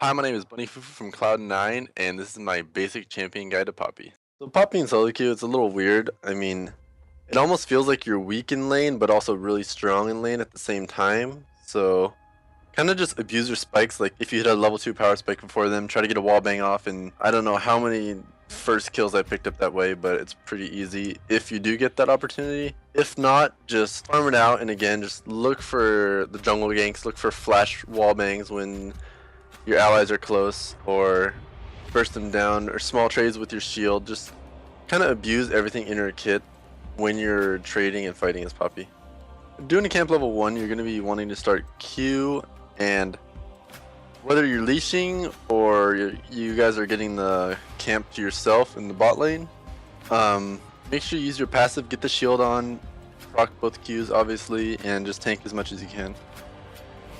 Hi, my name is BunnyFuFuu from Cloud9, and this is my basic champion guide to Poppy. So Poppy in solo queue, it's a little weird. I mean, it almost feels like you're weak in lane, but also really strong in lane at the same time. So kind of just abuse your spikes. Like if you hit a level 2 power spike before them, try to get a wall bang off, and I don't know how many first kills I picked up that way, but it's pretty easy if you do get that opportunity. If not, just farm it out, and again, just look for the jungle ganks, look for flash wall bangs when your allies are close, or burst them down, or small trades with your shield. Just kind of abuse everything in your kit when you're trading and fighting as Poppy. Doing a camp level 1, you're going to be wanting to start Q, and whether you're leashing or you guys are getting the camp to yourself in the bot lane, make sure you use your passive, get the shield on, proc both Qs obviously, and just tank as much as you can.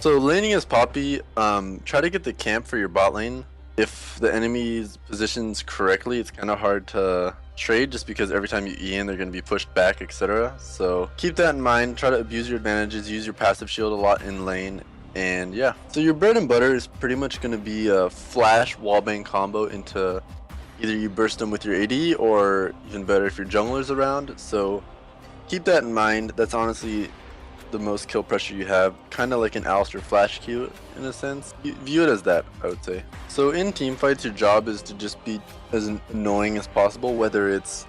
So laning as Poppy, try to get the camp for your bot lane. If the enemy's positions correctly, it's kind of hard to trade just because every time you E in, they're going to be pushed back, etc. So keep that in mind. Try to abuse your advantages, use your passive shield a lot in lane, and yeah. So your bread and butter is pretty much going to be a flash wallbang combo into either you burst them with your AD, or even better if your jungler's around. So keep that in mind. That's honestly the most kill pressure you have, kind of like an Alistar flash Q in a sense. You view it as that, I would say. So in team fights, your job is to just be as annoying as possible, whether it's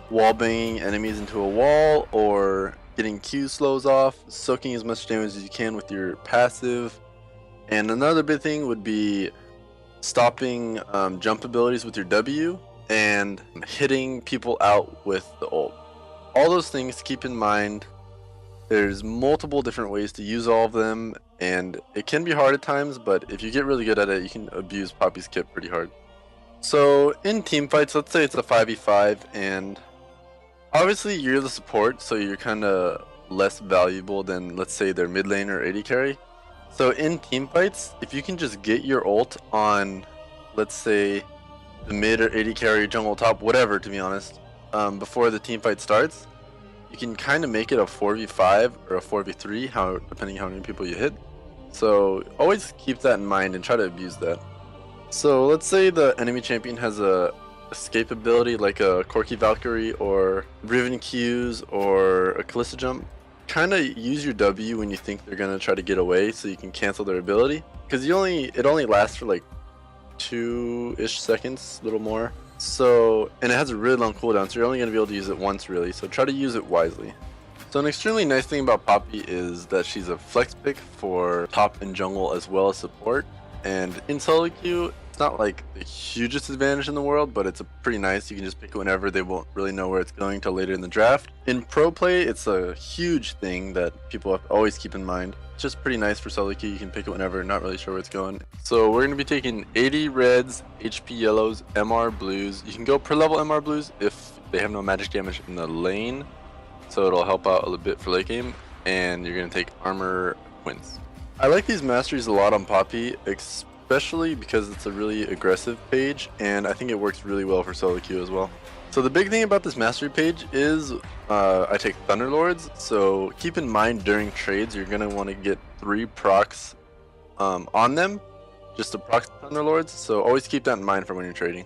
wall banging enemies into a wall or getting Q slows off, soaking as much damage as you can with your passive. And another big thing would be stopping jump abilities with your W and hitting people out with the ult. All those things, keep in mind. There's multiple different ways to use all of them, and it can be hard at times, but if you get really good at it, you can abuse Poppy's kit pretty hard. So in team fights, let's say it's a 5v5, and obviously you're the support, so you're kind of less valuable than, let's say, their mid lane or AD carry. So in team fights, if you can just get your ult on, let's say, the mid or AD carry, jungle top, whatever, to be honest, before the team fight starts, you can kind of make it a 4v5 or a 4v3, depending how many people you hit. So always keep that in mind and try to abuse that. So let's say the enemy champion has a escape ability like a Corki Valkyrie or Riven Qs or a Kalista jump. Kind of use your W when you think they're gonna try to get away, so you can cancel their ability. Because it only lasts for like 2-ish seconds, a little more. So, and it has a really long cooldown, so you're only going to be able to use it once really, so try to use it wisely. So an extremely nice thing about Poppy is that she's a flex pick for top and jungle as well as support. And in solo queue, it's not like the hugest advantage in the world, but it's pretty nice. You can just pick it whenever. They won't really know where it's going till later in the draft. In pro play, it's a huge thing that people have to always keep in mind. It's just pretty nice for solo queue. You can pick it whenever, not really sure where it's going. So we're going to be taking 80 reds, HP yellows, MR blues. You can go per level MR blues if they have no magic damage in the lane, so it'll help out a little bit for late game. And you're going to take armor quints. I like these masteries a lot on Poppy, especially because it's a really aggressive page, and I think it works really well for solo queue as well. So the big thing about this mastery page is I take Thunderlords, so keep in mind during trades you're going to want to get 3 procs on them, just to proc Thunderlords, so always keep that in mind for when you're trading.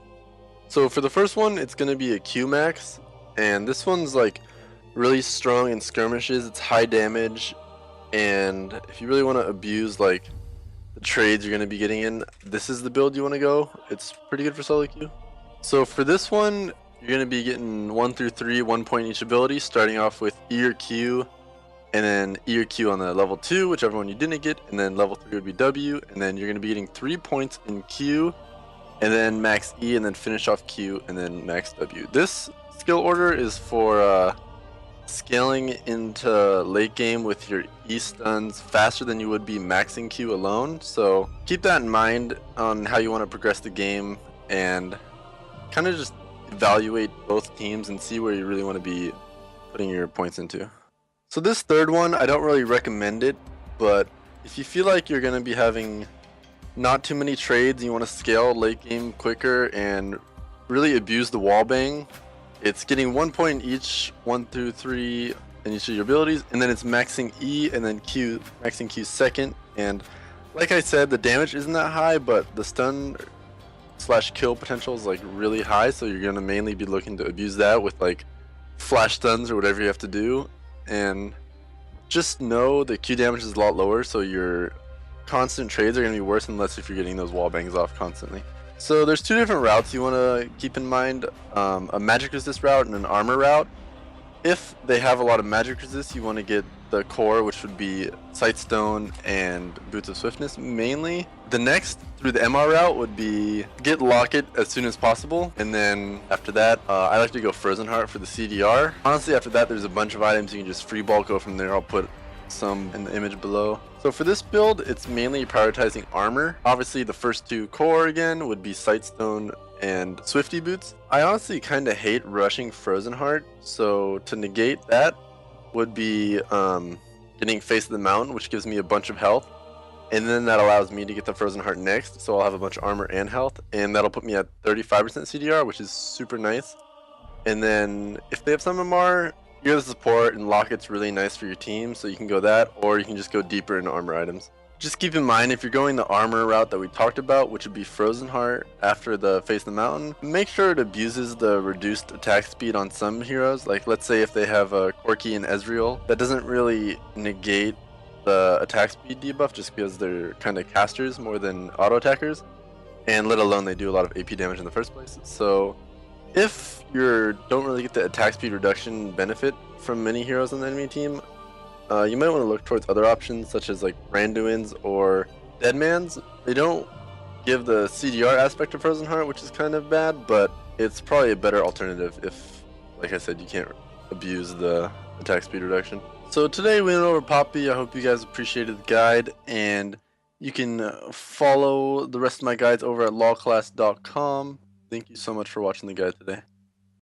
So for the first one, it's going to be a Q max, and this one's like really strong in skirmishes. It's high damage, and if you really want to abuse like the trades you're going to be getting in, this is the build you want to go. It's pretty good for solo queue. So for this one, you're going to be getting 1 through 3, 1 point each ability, starting off with E or Q, and then E or Q on the level 2, whichever one you didn't get, and then level 3 would be W, and then you're going to be getting 3 points in Q, and then max E, and then finish off Q, and then max W. This skill order is for scaling into late game with your E stuns faster than you would be maxing Q alone, so keep that in mind on how you want to progress the game, and kind of just evaluate both teams and see where you really want to be putting your points into. So this third one, I don't really recommend it, but if you feel like you're going to be having not too many trades and you want to scale late game quicker and really abuse the wall bang, it's getting 1 point each, 1 through 3 in each of your abilities, and then it's maxing E and then Q, maxing Q second, and Like I said, the damage isn't that high, but the stun slash kill potential is like really high, so you're gonna mainly be looking to abuse that with like flash stuns or whatever you have to do. And just know the Q damage is a lot lower, so your constant trades are gonna be worse unless if you're getting those wall bangs off constantly. So there's two different routes you want to keep in mind, a magic resist route and an armor route. If they have a lot of magic resist, you want to get the core, which would be Sightstone and Boots of Swiftness mainly. The next through the MR route would be get Locket as soon as possible, and then after that, I like to go Frozen Heart for the CDR. Honestly, after that, there's a bunch of items you can just free ball go from there. I'll put some in the image below. So for this build, it's mainly prioritizing armor. Obviously, the first two core again would be Sightstone and Swifty Boots. I honestly kind of hate rushing Frozen Heart, so to negate that would be getting Face of the Mountain, which gives me a bunch of health, and then that allows me to get the Frozen Heart next, so I'll have a bunch of armor and health, and that'll put me at 35% CDR, which is super nice. And then if they have some MR, you're the support, and Locket's really nice for your team, so you can go that, or you can just go deeper into armor items. Just keep in mind, if you're going the armor route that we talked about, which would be Frozen Heart after the Face of the Mountain, make sure it abuses the reduced attack speed on some heroes. Like, let's say if they have a Corki and Ezreal, that doesn't really negate the attack speed debuff just because they're kind of casters more than auto attackers, and let alone they do a lot of AP damage in the first place. So if you don't really get the attack speed reduction benefit from many heroes on the enemy team, you might want to look towards other options such as like Randuin's or Deadman's. They don't give the CDR aspect of Frozen Heart, which is kind of bad, but it's probably a better alternative if, like I said, you can't abuse the attack speed reduction. So today we went over Poppy. I hope you guys appreciated the guide, and you can follow the rest of my guides over at lawclass.com. Thank you so much for watching the guide today.